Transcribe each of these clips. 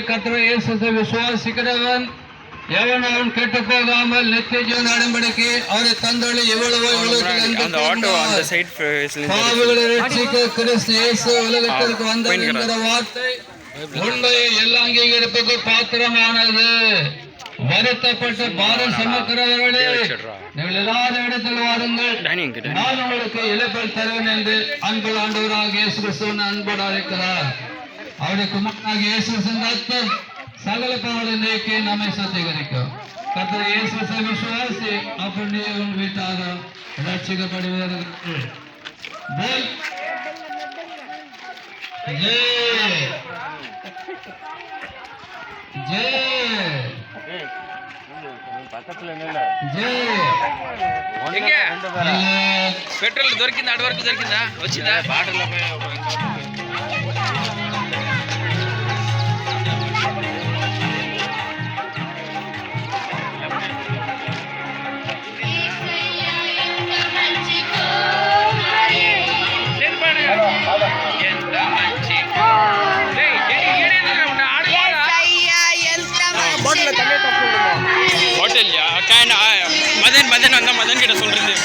கர்த்தர் இயேசுவை விசுவாசிக்கிறவன் எவனாலும் கெட்டு போகாமல் நித்திய ஜீவன் அடைம்படிக்கு அவரை தந்தொழி எவ்வளவோ பாவிகளை ரட்சிக்க கிறிஸ்து இயேசு உலகத்திற்கு வந்தார் என்கிற வார்த்தை உண்மையை எல்லா அங்கீகரிப்புக்கு பாத்திரமானது. வருத்தப்பட்ட பாரம் சுமக்கிறவர்களே, நீங்கள் எல்லாரும் இடத்தில் வாருங்கள், நான் உங்களுக்கு இழப்பல் தருவேன் என்று அன்பு ஆண்டவராக இயேசு கிறிஸ்துவின் அன்போடு அழைக்கிறார். அவருடைய குமாரனாக இயேசு கிறிஸ்துவின் ரத்தம் சகல பாவங்களை நீக்கி நம்மை சுத்திகரிக்கும். கர்த்தர் இயேசுவை விசுவாசி, அப்படி உன் வீட்டாக ரட்சிக்கப்படுவீர்கள். పెట్రోల్ దొరికిందా? అటు వరకు దొరికిందా? వచ్చిందా? బాటల్లో மதன் வந்தா மதன் கிட்ட சொல்றது.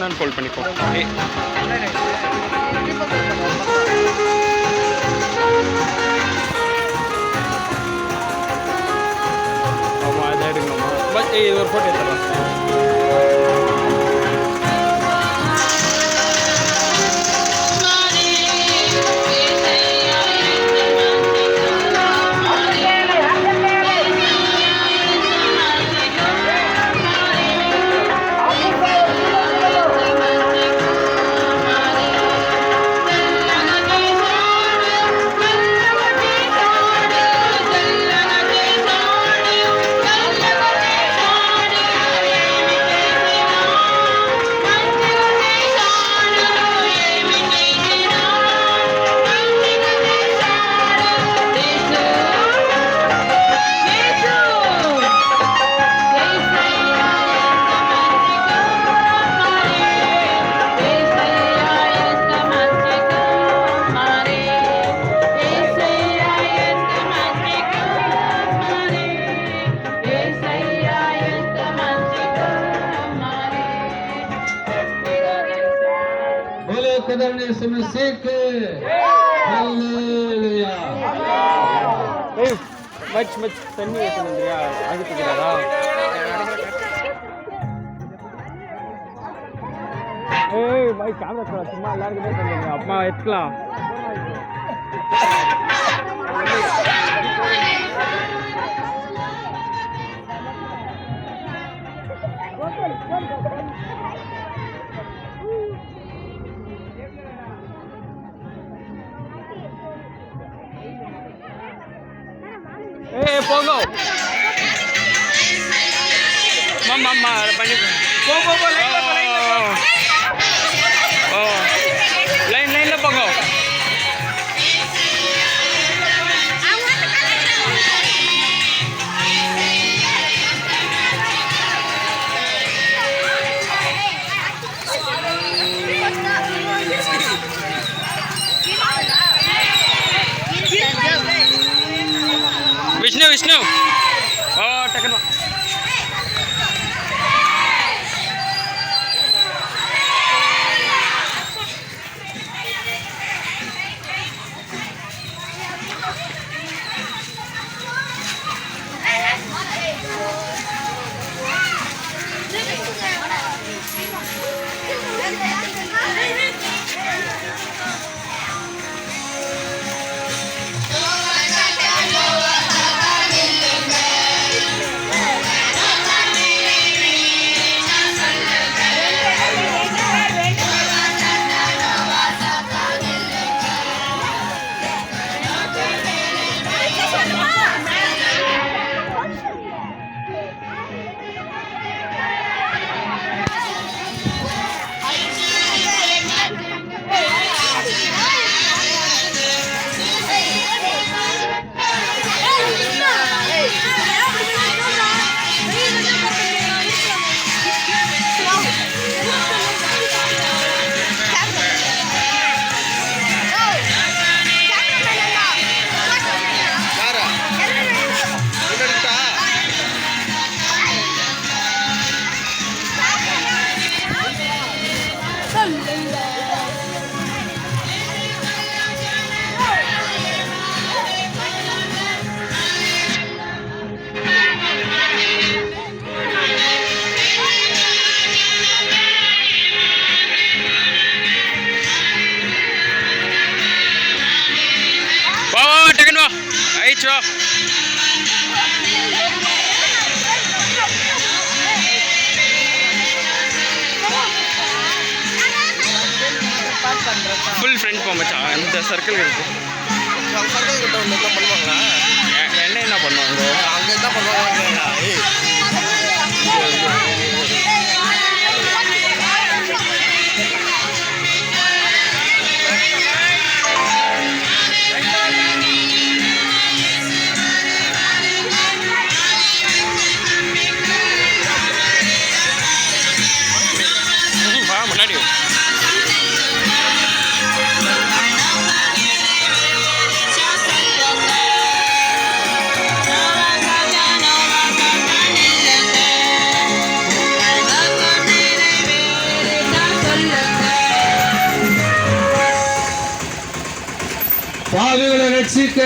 நான் கால் பண்ணிக்கோ. ஆமாம், அதை எடுங்கம்மா. இது ஒரு ஃபோட்டோ எடுத்துடலாம். மாத்திரம் இயேசு மசீக்கு ஹல்லேலூயா. ஏய் மச் தண்ணி ஊத்துறியா அதுக்குறடா. ஏய் பாய் கேமரா கூட சும்மா எல்லாருக்கும் சொல்லுங்க அம்மா எடுக்கலாம். ஏய் போங்க மாமா பண்ணி போ லைன்ல போங்க. விஷ்ணு ஓ டக்குனு ஃபுல் ஃப்ரெண்ட் போ மச்சான். இந்த சர்க்கிள் இருக்கு. சர்க்கிள் கிட்ட வந்து என்ன பண்ணுவாங்களா? என்ன பண்ணுவாங்க அங்கே என்ன பண்ணுவாங்க? முன்னாடி பாவிகளை ரட்சிக்க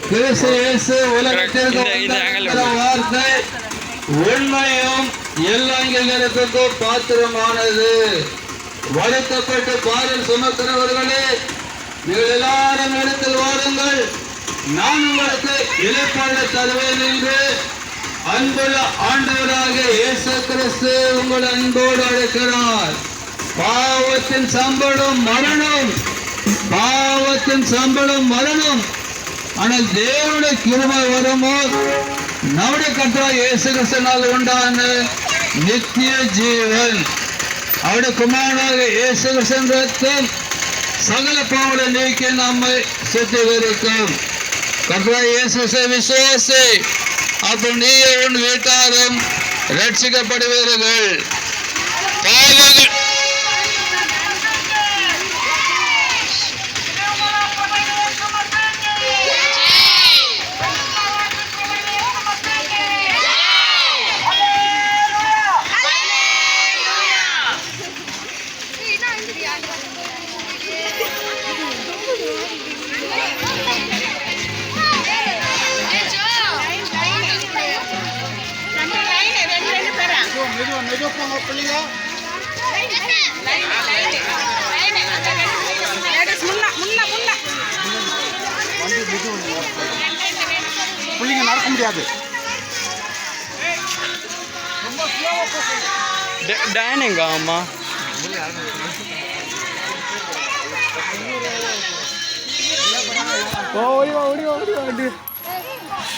கிறிஸ்து இயேசு உலகத்திற்கு வந்த வார்த்தை உண்மையும் எல்லா அங்கீகாரத்துக்கும் பாத்திரமானது. வருத்தப்பட்டு பாரம் சுமக்கிறவர்களே, நீங்கள் எல்லாரும் இடத்தில் வாருங்கள், நான் உங்களுக்கு இளைப்பாற தருவேன் என்று அன்புள்ள ஆண்டவராக இயேசு கிறிஸ்து உங்கள் அன்போடு அழைக்கிறார். பாவத்தின் சம்பளம் மரணம், பாவத்தின் சம்பளம் மரணம். ஆனால் தேவனுடைய கிருபை வருமோ நம்முடைய கர்த்தராகிய இயேசு கிறிஸ்துவினால் உண்டான நித்திய ஜீவன். அவருடைய குமாரனாகிய இயேசு கிறிஸ்துவின் ரத்தம் சகல பாவங்களை நீக்கி நம்மை சுத்திகரிக்கும். கர்த்தராகிய இயேசு கிறிஸ்துவை விசுவாசி, அப்போ நீ உன் வீட்டாரும் ரட்சிக்கப்படுவீர்கள். பாவங்கள் பிள்ளைங்க நடக்க முடியாது. டான் எங்க அம்மா ஓடி வா ஓடி வா ஓடி வா